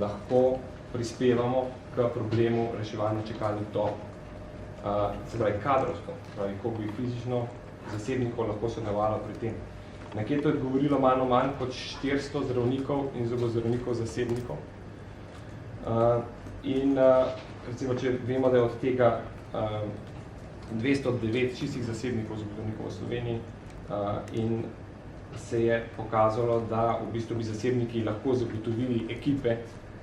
lahko prispevamo k problemu reševanja čakalnih dob. Se pravi, kadrovsko, koliko bi fizično zasebnikov lahko sodelovalo pri tem. Na Anketo je odgovorilo manj kot 400 zdravnikov in zobozdravnikov zasebnikov. Recimo, če vemo, da je od tega 209 čistih zasebnikov zobozdravnikov v Sloveniji in se je pokazalo, da v bistvu bi zasebniki lahko zagotovili ekipe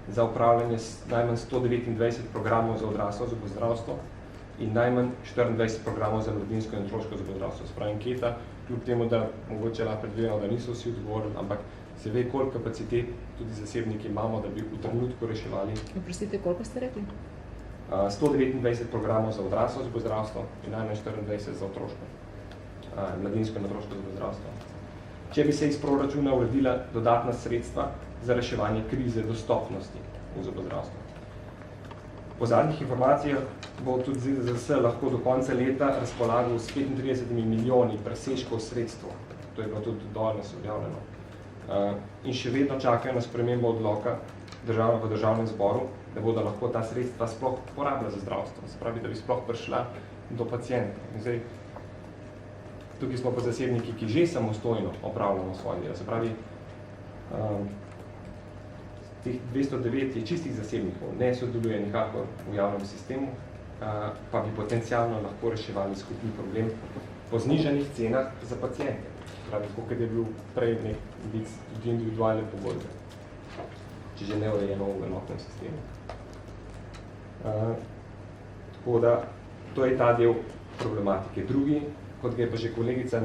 za upravljanje najmanj 129 programov za odraslo zobozdravstvo in najmanj 24 programov za mladinsko in otroško zobozdravstvo. Se pravi, anketa, kljub temu, da mogoče lahko predvidimo, da niso vsi odgovorili, ampak se ve, koliko kapacitet tudi zasebniki imamo, da bi v trenutku reševali. Oprostite, koliko ste rekli? 129 programov za odraslo zobozdravstvo in najmanj 24 za otroško, mladinsko in otroško zobozdravstvo. Če bi se iz proračuna uredila dodatna sredstva za reševanje krize dostopnosti v zobozdravstvu. Po zadnjih informacijah bo tudi ZZZS lahko do konca leta razpolagal s 35 milijoni presežkov sredstev. To je bilo tudi danes objavljeno. In še vedno čakajo na spremembo odloka v državnem zboru, da bodo lahko ta sredstva sploh porabila za zdravstvo. Se pravi, da bi sploh prišla do pacientov. Tukaj smo pa zasebniki, ki že samostojno opravljamo svoje delo. Se pravi, teh 209 je čistih zasebnikov, ne sodeluje nikakor v javnem sistemu, pa bi potencialno lahko reševali skupni problem po znižanih cenah za paciente. Pravi, kot je bil prej nek vic tudi individualne pogodbe, če že neurejeno v enotnem sistemu. Tako da, to je ta del problematike. Drugi, kot ga je pa že kolegica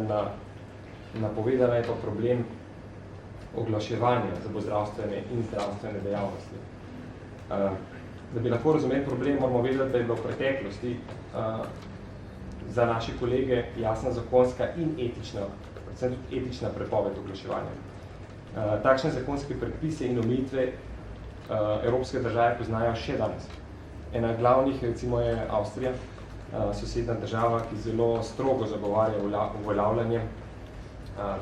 napovedala, je pa problem oglaševanja zobozdravstvene in zdravstvene dejavnosti. Da bi lahko razumeli problem, moramo vedeti, da je bilo v preteklosti za naše kolege jasna zakonska in etična, predvsem tudi etična prepoved oglaševanja. Takšne zakonske predpise in omejitve evropske države poznajo še danes. Ena glavnih, recimo, je Avstrija, sosednja država, ki zelo strogo zagovarja uveljavljanje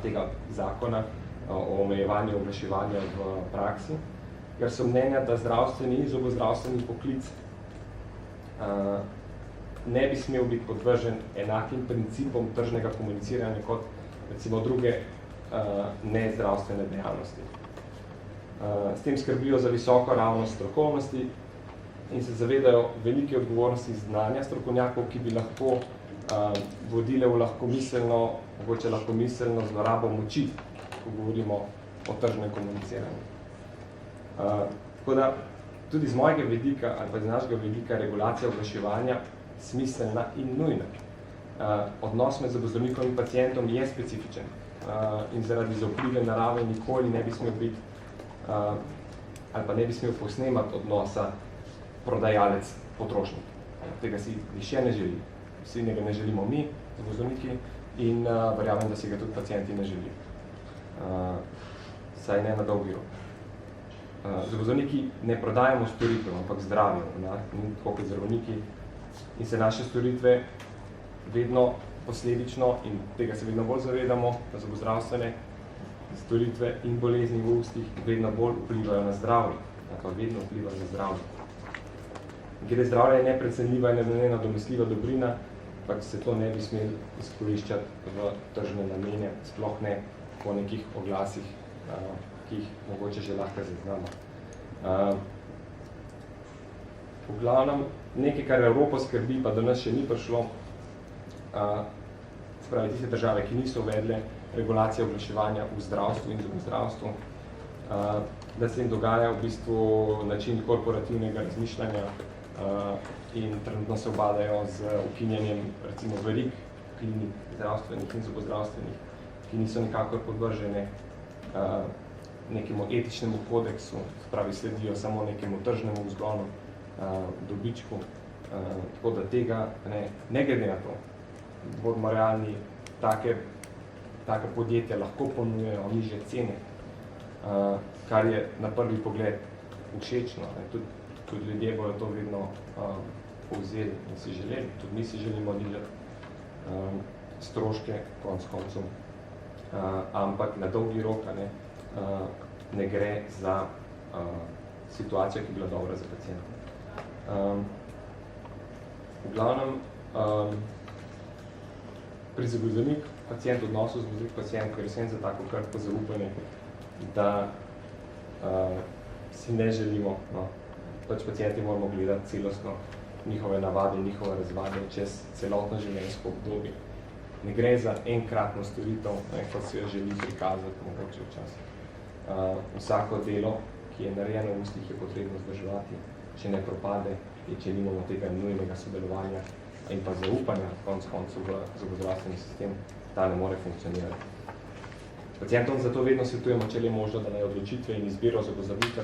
tega zakona o omejevanju oglaševanja v praksi, ker so mnenja, da zdravstveni in zobozdravstveni poklic ne bi smel biti podvržen enakim principom tržnega komuniciranja kot recimo druge nezdravstvene dejavnosti. S tem skrbijo za visoko ravnost strokovnosti in se zavedajo velike odgovornosti znanja strokovnjakov, ki bi lahko vodile v lahkomiselno zlorabo moči, ko govorimo o tržnem komuniciranju. Tako da, tudi z mojega vidika ali pa z našega vidika regulacija oglaševanja smiselna in nujna. Odnos med zobozdravnikom in pacientom je specifičen in zaradi zaupljive narave nikoli ne bi smel biti ali pa ne bi smel posnemati odnosa prodajalec-potrošnik. Tega si še ne želi. Vsi ne želimo mi, zobozdravniki, in verjamem, da si ga tudi pacienti ne želijo. Saj ne na dolgi rok. Zobozdravniki ne prodajamo storitev, ampak zdravijo, tako kot zdravniki, in se naše storitve vedno posledično, in tega se vedno bolj zavedamo, da zobozdravstvene storitve in bolezni v ustih vedno bolj vplivajo na zdravje, pa vedno vplivajo na zdravje. Ker zdravje je neprecenljiva in nenadomestljiva dobrina, pa se to ne bi smeli izkoriščati v tržne namene, sploh ne po nekih oglasih, ki jih mogoče že lahko zaznamo. V glavnem, nekaj, kar Evropo skrbi, pa do nas še ni prišlo, spravi tiste države, ki niso uvedle regulacije oglaševanja v zdravstvu in zobozdravstvu, da se jim dogaja v bistvu način korporativnega razmišljanja in trenutno se obadajo z ukinjanjem recimo verik klinik zdravstvenih in zobozdravstvenih, ki niso nikakor podvržene nekemu etičnemu kodeksu, spravi sledijo samo nekemu tržnemu vzgonu, dobičku, tako da tega ne glede na to, bodimo realni, take podjetja lahko ponujejo nižje cene, kar je na prvi pogled všečno. Tudi ljudje bodo to vedno povzeli in si želeli. Tudi mi si želimo nižati stroške konec koncev, ampak na dolgi rok ne gre za situacijo, ki je bila dobra za pacijenta. V glavnem, pri zobozdravnik pacient odnosu z pacient, ker je za tako krhko zaupanje, da si ne želimo, pač pacijenti moramo gledati celostno njihove navade, njihove razvade čez celotno življenjsko obdobje. Ne gre za enkratno storitev, kot se jo želi prikazati, mogoče včasih. Vsako delo, ki je narejeno v ustih, je potrebno vzdrževati, če ne propade, in če nimamo tega nujnega sodelovanja in pa zaupanja konec koncev v zobozdravstveni sistem, ta ne more funkcionirati. Pacientom zato vedno svetujemo, če je možno, da naj odločitve in izbiro zobozdravnika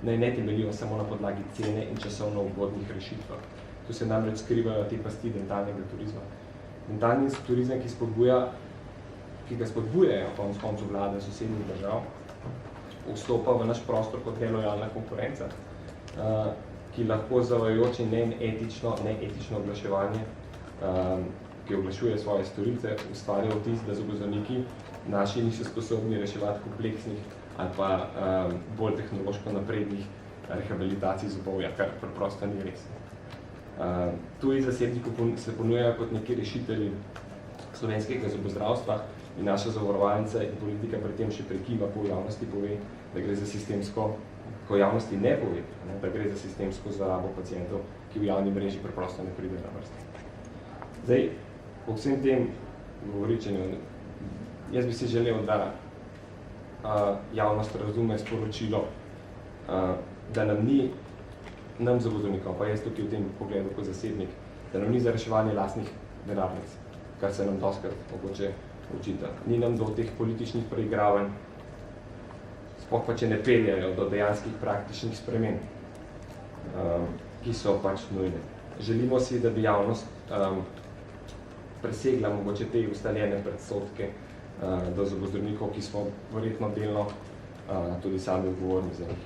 naj ne temeljijo samo na podlagi cene in časovno ugodnih rešitvah. Tu se namreč skrivajo te pasti dentalnega turizma. Dentalni turizem, ki ga spodbujajo konec koncev vlade sosednjih držav, vstopa v naš prostor kot nelojalna konkurenca, ki lahko zavajajoče neetično oglaševanje, ki oglašuje svoje storitve, ustvarja vtis, da zobozdravniki naši niso sposobni reševati kompleksnih ali pa bolj tehnološko naprednih rehabilitacij zobovja, kar preprosto ni res. Tuji zasebniki se ponujajo kot neki rešitelji slovenskega zobozdravstva in naša zavarovalnica in politika pri tem še prekima, ko v javnosti pove, da gre za sistemsko, ko javnosti ne pove, da gre za sistemsko zlorabo pacientov, ki v javni mreži preprosto ne pride na vrsto. Zdaj, po vsem tem govoričenju, jaz bi si želel, da javnost razume sporočilo, da nam zobozdravnikom, pa jaz tukaj v tem pogledu kot zasebnik, da nam ni za reševanje lastnih denarnic, kar se nam doskrat mogoče učita. Ni nam do teh političnih preigravanj, sploh pa če ne peljajo do dejanskih praktičnih sprememb, ki so pač nujne. Želimo si, da bi javnost presegla mogoče te ustaljene predsodke do zobozdravnikov, ki smo verjetno delno tudi sami odgovorni za njih.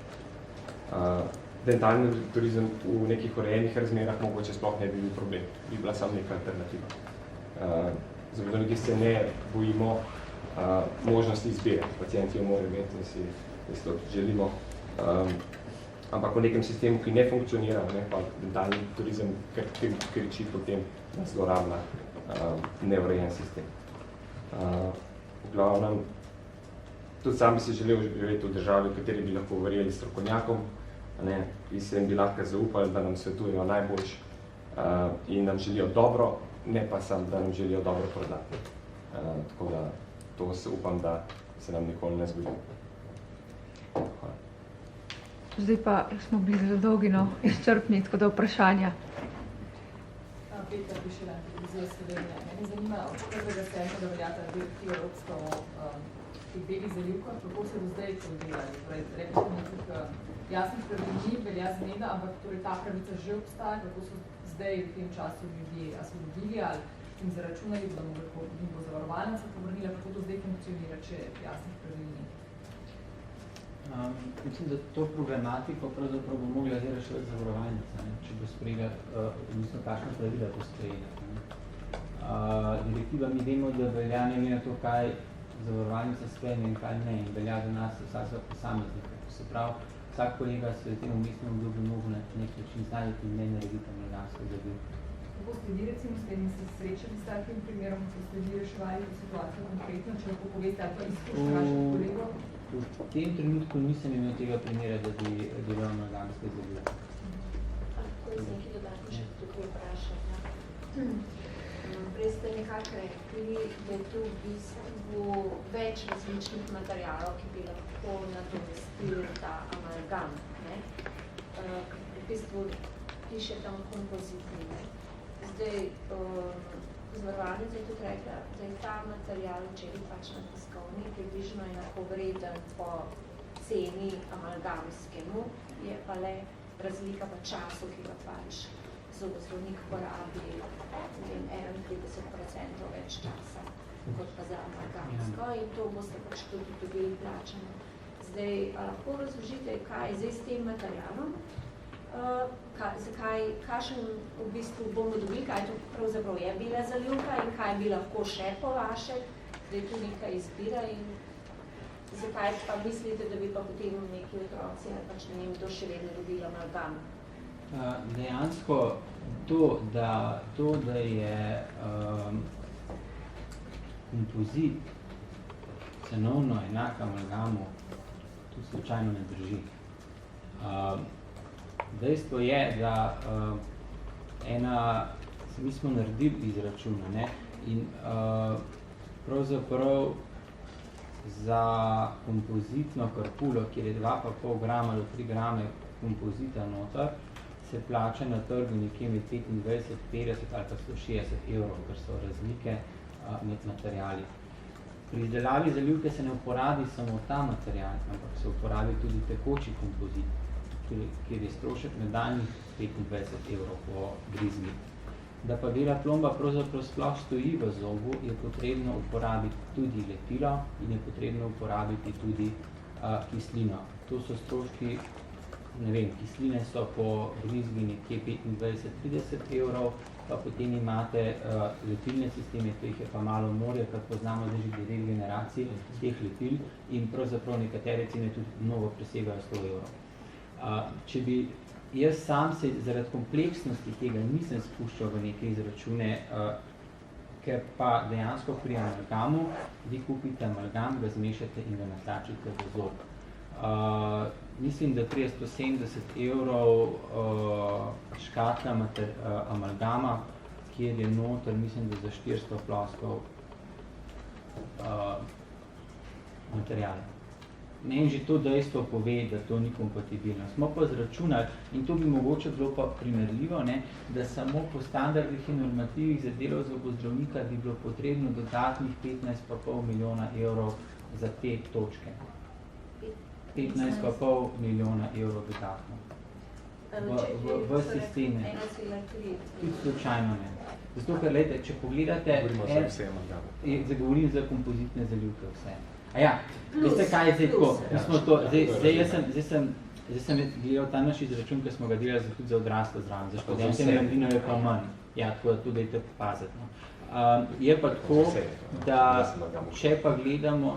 Dentalni turizem v nekih urejenih razmerah mogoče sploh ne bi bil problem, bi bila samo neka alternativa. Zobozdravniki se ne bojimo možnosti izbire, pacienti jo morajo imeti in si isto želimo, ampak v nekem sistemu, ki ne funkcionira, pa dentalni turizem kriči potem na zlorablja neurejen sistem. V glavnem, tudi sam bi si želel živeti v državi, v kateri bi lahko verjeli strokovnjakom, ki se jim bi lahko zaupali, da nam svetujejo najboljš in nam želijo dobro, ne pa sam, da nam želijo dobro prodati. Tako da to se upam, da se nam nikoli ne zgodi. Hvala. Zdaj pa smo bili zelo dolgi, izčrpni, tako da vprašanja. Petra Pišela, televizija Slovenija. Mene zanima, od 1. septembra, da veljata direktiva Evropska o teh belih zalivkah, kako se do zdaj to delali? Rekli smo nekih jasnih pravil ni, velja zmeda, ampak torej ta pravica že obstaja, kako so zdaj v tem času ljudje osvobodili ali jim zaračunali, da jim bo zavarovalnica povrnila, kako to zdaj funkcionira, če jasnih pravil ni? Mislim, da to problematiko pravzaprav bo mogla zdaj reševati zavarovalnica, če bo sprejela, mislim, kakšna pravila bo sprejela. Direktiva mi vemo, da velja ne glede na to, kaj zavarovalnica sprejme in kaj ne, in velja za nas vsak posameznika. Se pravi, vsak kolega se v tem umestnem obdobju mogo na nek način znajti in ne narediti amalgamske zadeve. Kako ste vi recimo s tem se srečali s takim primerom, ko ste vi reševali to situacijo konkretno, če lahko poveste ali pa izkušnja vaših kolegov? V tem trenutku nisem imel tega primera, da bi delal amalgamske zadeve. Lahko jaz nekaj dodatno še tukaj vprašam. Prej ste nekako rekli, da je tu v bistvu več različnih materialov, ki bi lahko nadomestili ta amalgam. V bistvu piše tam kompozitni. Zdaj, zavarovalnica je tudi rekla, da je ta material, če je pač na tiskovni, približno enakovreden po ceni amalgamskemu, je pa le razlika v času, ki ga pač zobozdravnik porabi 31% več časa, kot pa za amalgamsko, in to boste pač tudi dobili plačano. Zdaj, lahko razložite, kaj je zdaj s tem materialom, kakšen v bistvu bomo dobili, kaj to pravzaprav je bila zalivka in kaj bi lahko še po vaše, da je tu nekaj izbira in zakaj pa mislite, da bi pa potem neki otroci ali pač ne vem, kdo še vedno dobila amalgam? Dejansko to, da je kompozit cenovno enak amalgamu, to slučajno ne drži. Dejstvo je, da mi smo naredili izračuna, ne? In pravzaprav za kompozitno karpulo, kjer je 2,5 grama do 3 grame kompozita noter, se plača na trgu nekje med 25, 50 ali pa 160 evrov, ker so razlike med materijali. Pri izdelavi zalivke se ne uporabi samo ta material, ampak se uporabi tudi tekoči kompozit, kjer je strošek nadaljnjih 25 evrov po brizgi. Da pa bela plomba pravzaprav sploh stoji v zobu, je potrebno uporabiti tudi lepilo in je potrebno uporabiti tudi kislino. To so stroški, ne vem, kisline so po brizgi nekje 25-30 evrov, pa potem imate lepilne sisteme, to jih je pa malo morje, kar poznamo že 9 generacij teh lepil in pravzaprav nekatere cene tudi mnogo presegajo 100 evrov. Če bi jaz sam se zaradi kompleksnosti tega nisem spuščal v neke izračune, ker pa dejansko pri amalgamu, vi kupite amalgam, ga zmešate in ga natlačite v zob. Mislim, da 370 evrov škatla amalgama, kjer je noter, mislim, da za 400 ploskov materijala. Ne, in že to dejstvo pove, da to ni kompatibilno. Smo pa zračunali, in to bi mogoče bilo pa primerljivo, ne, da samo po standardih in normativih za delo zobozdravnika bi bilo potrebno dodatnih 15,5 milijona evrov za te točke. 15,5 milijona evrov dodatno. V sisteme. Tudi slučajno ne. Zato, ker, lejte, če pogledate... Zagovorim za kompozitne zalivke vse. Veste, kaj je zdaj tako? Zdaj sem gledal ta naš izračun, ker smo ga delali tudi za odraslo zraven, za študente Merlinove pa manj. Tako da to dajte popaziti. Je pa tako, da če pa gledamo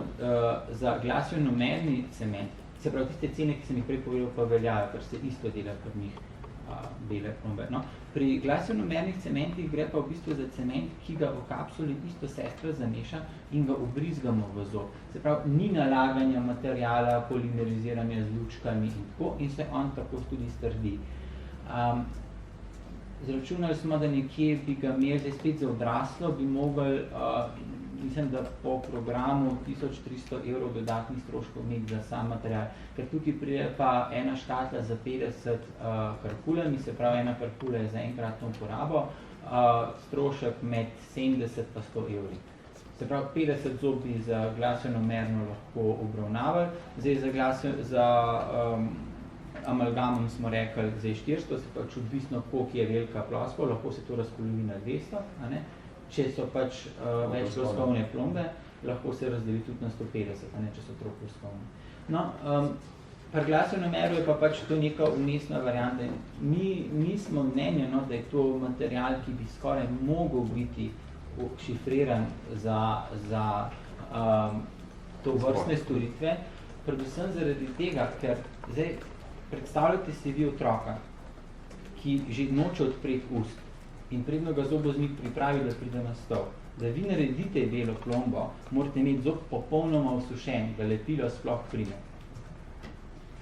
za glasionomerni cement, se pravi tiste cene, ki sem jih prej povedal, pa veljajo, ker se isto dela pri njih bele plombe. Pri glasionomernih cementih gre pa v bistvu za cement, ki ga v kapsuli isto sestra zameša in ga ubrizgamo v zob. Se pravi, ni nalaganja materijala, polimeriziranja z lučkami in tako, in se on tako tudi strdi. Zračunali smo, da nekje bi ga imeli, zdaj spet za odraslo, bi mogli, mislim, da po programu 1300 evrov dodatnih stroškov imeti za sam material, ker tukaj pride pa ena škatla za 50 karkulami, se pravi, ena karkula je za enkratno uporabo, strošek med 70 pa 100 evri. Se pravi, 50 zob bi za glasionomerno lahko obravnavali, zdaj za amalgamom smo rekli, zdaj 400, se pač odvisno, koliko je velika ploska, lahko se to razpolovi na 200, a ne? Če so pač več ploskovne plombe, lahko se razdeli tudi na 150, a ne, če so troploskovne. No, pri glasionomeru je pa pač to neka vmesna varianta. Mi smo mnenja, no, da je to material, ki bi skoraj mogel biti šifriran za to vrstne storitve, predvsem zaradi tega, ker zdaj predstavljate si vi otroka, ki že noče odpreti ust in predno ga zoboznik pripravi, da pride na stol. Da vi naredite belo plombo, morate imeti zob popolnoma osušen, da lepilo sploh prime.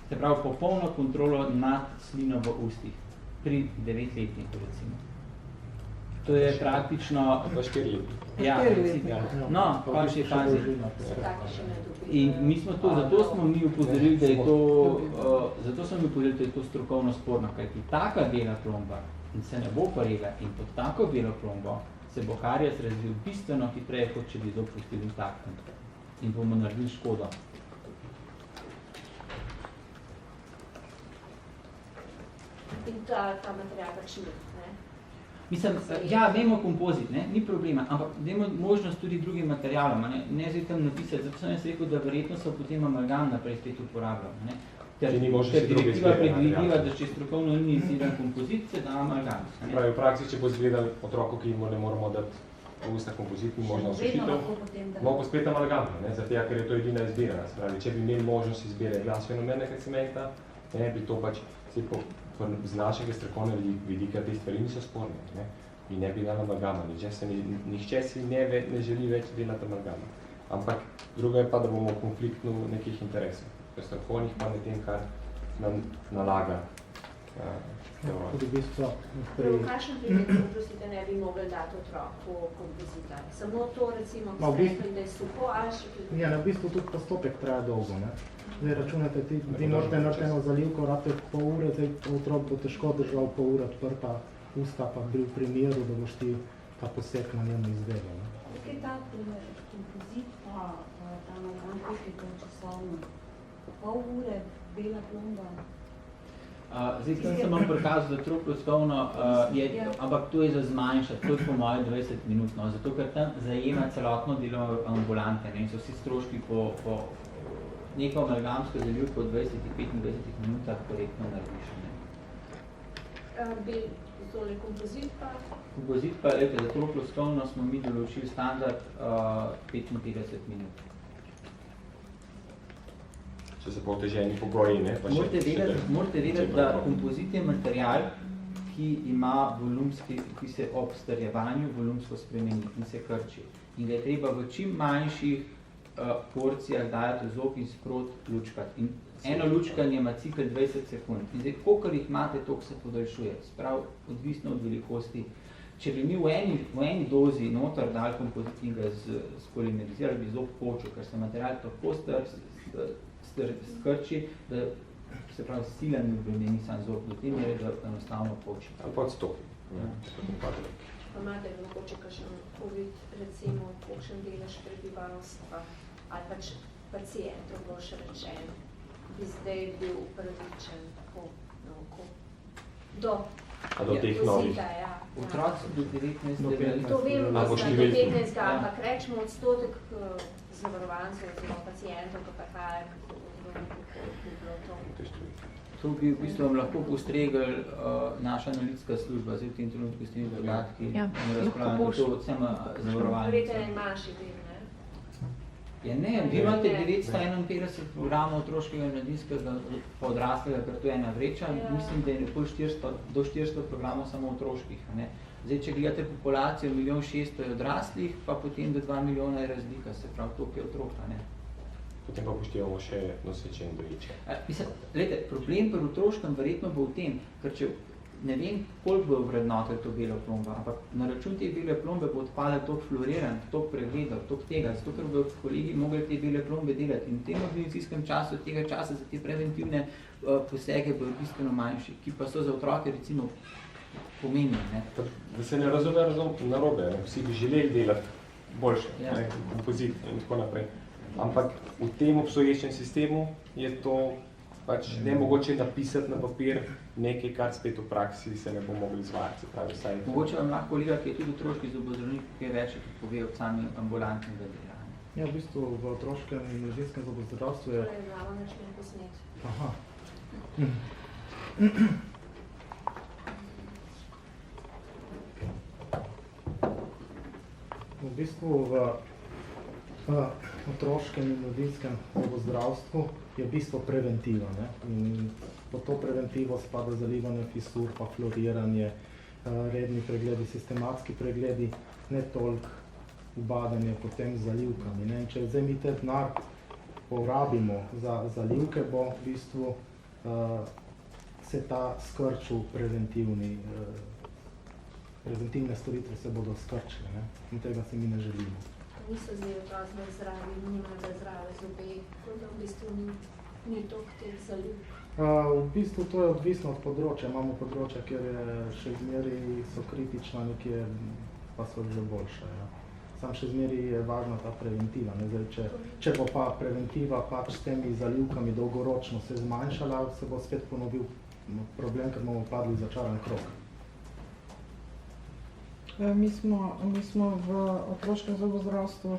Se pravi, popolno kontrolo nad slino v ustih. Pri 9-letniku, recimo. To je praktično... V 4 leti. Ja, no, pa še fazi. In mi smo to, zato smo mi upozorili, da je to strokovno sporno, kajti taka bela plomba in se ne bo porela in pod tako belo plombo se bo karijes razvil bistveno hitreje, kot če bi zob pustili intakten in bomo naredili škodo. In ta material pač ni, ne? Mislim, ja, vemo kompozit, ne? Ni problema, ampak dajmo možnost tudi drugim materialom, ne zdaj tam napisati, zato sem jaz rekel, da verjetno so potem amalgam naprej spet uporabljali, ne? Ker direktiva predvideva, da če strokovno ni izjedan kompozit, se da amalgam. Pravi, v praksi, če bo izgledal otroku, ki mu ne moramo dati usta kompozit, ni možno Vedno osušitev. lahko potem, da... Mogo spet amalgamno, zato ker je to edina izbira. Spravi, če bi imeli možnost izbire glasoveno-mernega cementa, bi to pač z našega strokovnega vidika te stvari niso sporne. Ne? In ne bi dali amalgama. Nihče si ne želi več delati amalgama. Ampak drugo je pa, da bomo v konfliktu nekih interesov. Strokovnih pa ne tem, kar nam nalaga. Tudi v bistvu V kakšnem primeru, prosite, ne bi mogli dati otroku kompozita? Samo to, recimo, ko ste rekli, da je suho, ali še tudi? Ja, v bistvu tudi postopek traja dolgo, ne? Zdaj računate, ti morate narediti eno zalivko, rabite pol ure, zdaj otrok bo težko držal pol ure odprta usta, pa bi v primeru, da boš ti ta poseg na njemu izvedel. Kaj ta kompozit pa ta amalgam, koliko je to časovno? Pol ure, bela plomba? Zdaj, sem se vam prikazal, da troploskovno je, ampak to je za zmanjšati, to je po moje 20 minut, no, zato ker tam zajema celotno delo ambulante, ne, in so vsi stroški po neko amalgamsko zalivko v 20-25 minutah korektno narediš. Tole kompozit pa? Kompozit pa, za troploskovno smo mi določili standard 55 minut. Če se pa oteženi pogoji, ne? Morate vedeti, da kompozit je material, ki ima volumski, ki se ob strjevanju volumsko spremeni in se krči. In ga je treba v čim manjših porcijah dajati v zok in sprot lučkati. In eno lučkanje ima cikl 20 sekund. In zdaj, kolikor jih imate, toliko se podaljšuje. Sprav, odvisno od velikosti. Če bi mi v eni dozi noter dali kompozit in ga spolimerizirali, bi zob počel, ker se material tako skrči, da se pravi silen obremeni sam zob, do tem je, da enostavno poči. Ali pa odstopi. Pa imate mogoče kakšen uvid, recimo, kakšen delež prebivalstva ali pač pacientov, bo še rečen, bi zdaj bil upravičen tako na oko. Do teh novih. Otroci do 19. To vem, da do 15. Ampak rečemo odstotek zavarovancev oziroma pacientov, ko prihajajo, kako bi bilo to. To bi v bistvu vam lahko postregli naša analitska služba, zdaj v tem trenutku s temi podatki in razpravljamo, to vsem zavarovalnicam. Verjete, je manjši del, ne? Ja ne, vi imate 951 programov otroškega in mladinskega pa odraslega, ker to je ena vreča, mislim, da je do 400 programov samo otroških. Ne? Zdaj, če gledate populacijo 1 600 je odraslih, pa potem do 2 milijona je razlika, se pravi, toliko je otroka. Ne? Potem pa poštevamo še nosečen dojiče. Glede, problem pri otroškem verjetno bo v tem, ker če ne vem, koliko bo vrednotil to belo plombo, ampak na račun te bele plombe bo odpadel toliko fluoriran, toliko pregledov, toliko tega, zato ker bodo kolegi mogli te bele plombe delati. In v tem mediциnskem času, tega časa za te preventivne posege bodo bistveno manjši, ki pa so za otroke recimo pomembni. Da se ne razume narobe, vsi bi želeli delati boljše, kompozit in tako naprej. Ampak v tem obstoječem sistemu je to pač nemogoče napisati na papir nekaj, kar spet v praksi se ne bo mogli izvajati. Mogoče vam lahko kolega, ki je tudi otroški zobozdravnik, kaj več pove od sami ambulantnega dela. Ja, v bistvu v otroškem in mladinskem zobozdravstvu je... Glavo način posnet. Aha. V bistvu v otroškem in mladinskem zobozdravstvu je bistvo preventiva. Ne? In po to preventivo spada zalivanje fisur, pa fluoriranje, redni pregledi, sistematski pregledi, ne toliko ubadanje potem z zalivkami. Ne? In če zdaj mi te denar porabimo za zalivke, bo v bistvu se ta skrčil preventivne storitve se bodo skrčile, ne? In tega se mi ne želimo. Niso zdaj otroci zdravi, nimajo zdrave zobe, kot da v bistvu ni toliko teh zalivk. V bistvu to je odvisno od področja. Imamo področja, kjer je še zmeri so kritična, nekje pa so že boljše. Ja. Sam še zmeri je važna ta preventiva. Ne? Zdaj, če bo pa preventiva pač s temi zalivkami dolgoročno se zmanjšala, se bo spet ponovil problem, ker bomo padli začaran krog. Mi smo v otroškem zobozdravstvu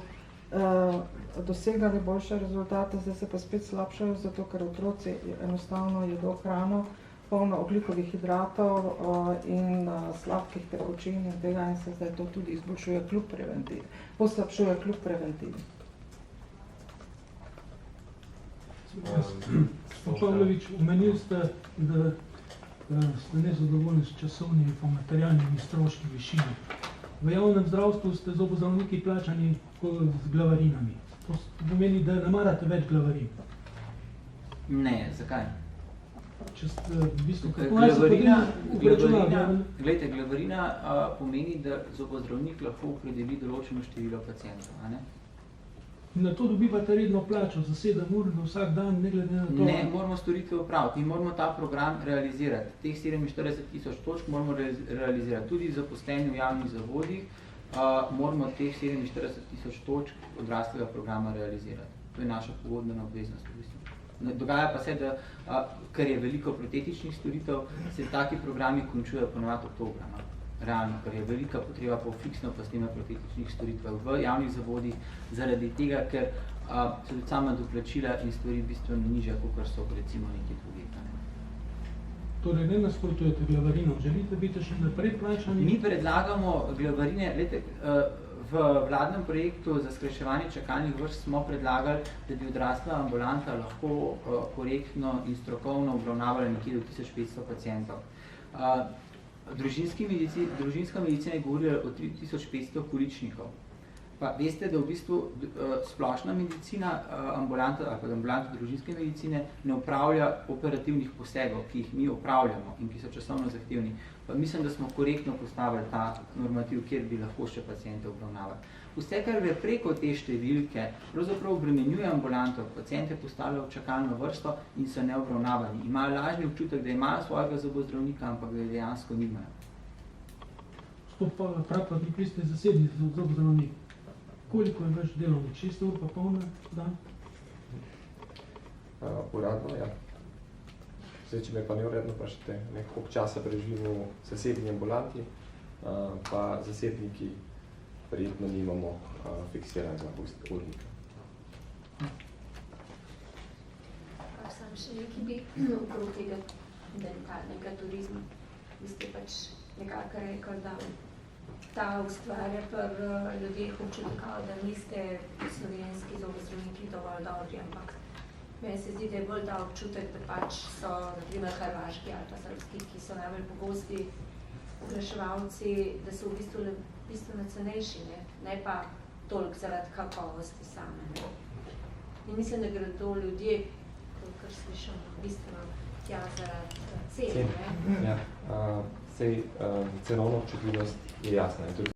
dosegali boljše rezultate, zdaj se pa spet slabšajo, zato ker otroci enostavno jedo hrano, polno ogljikovih hidratov in sladkih tekočin in tega, in se zdaj to tudi izboljšuje kljub preventivi, poslabšuje kljub preventivi. Pavlović, omenili ste, da ste nezadovoljni s časovnimi in materialnimi stroški višini. V javnem zdravstvu ste zobozdravniki plačani z glavarinami. To pomeni, da ne marate več glavarin. Ne, zakaj? Če ste v bistvu, kako naj se potem upračunali? Glejte, glavarina pomeni, da zobozdravnik lahko opredeli določeno število pacientov, a ne? Na to dobivate redno plačo za 7 ur na vsak dan, ne glede na to? Ne, moramo storitve opraviti. Mi moramo ta program realizirati. Teh 47.000 točk moramo realizirati. Tudi zaposleni v javnih zavodih moramo teh 47.000 točk odraslega programa realizirati. To je naša pogodbena obveznost v bistvu. Dogaja pa se, da ker je veliko protetičnih storitev, se taki programi končujejo ponovadi oktobra. Realno, ker je velika potreba po fiksno pastivno protetičnih storitvah v javnih zavodih, zaradi tega, ker so tudi sama doplačila in stvari bistveno nižja, kot so recimo nekaj drugih. Torej, ne nasprotujete glavarinom, želite biti še naprej plačani? Mi predlagamo glavarine, gledajte, v vladnem projektu za skrajševanje čakalnih vrst smo predlagali, da bi odrasla ambulanta lahko korektno in strokovno obravnavala nekje do 1500 pacientov. Družinska medicina je govorila o 3500 količnikov. Pa veste, da v bistvu splošna medicina, ambulanta družinske medicine ne upravlja operativnih posegov, ki jih mi upravljamo in ki so časovno zahtevni. Pa mislim, da smo korektno postavili ta normativ, kjer bi lahko še paciente obravnavali. Vse, kar je preko te številke, pravzaprav obremenjuje ambulanto, paciente postavljajo v čakalno vrsto in so neobravnavani. Imajo lažni občutek, da imajo svojega zobozdravnika, ampak ga dejansko nimajo. Gospod Prapadnik, vi ste zasebni zobozdravnik. Koliko je vaš delovnik? 6 ur pa polna dan? Uradno, ja. Zdaj, če me pa neuredno vprašate, koliko časa preživim v zasebni ambulanti, pa zasebniki prijetno nimamo fiksiranega urnika. Sam še nekaj bi okrog tega dentalnega turizma. Vi ste pač nekako rekel, da ta ustvarja pri ljudeh občutek, da niste slovenski zobozdravniki dovolj dobri, ampak meni se zdi, da je bolj ta občutek, da pač so na primer hrvaški ali pa srbski, ki so najbolj pogosti oglaševalci, da so v bistvu bistveno cenejši, ne pa toliko zaradi kakovosti same. In mislim, da gredo ljudje, kar slišamo, bistveno tja zaradi cene. Sej cenovna občutljivost je jasna.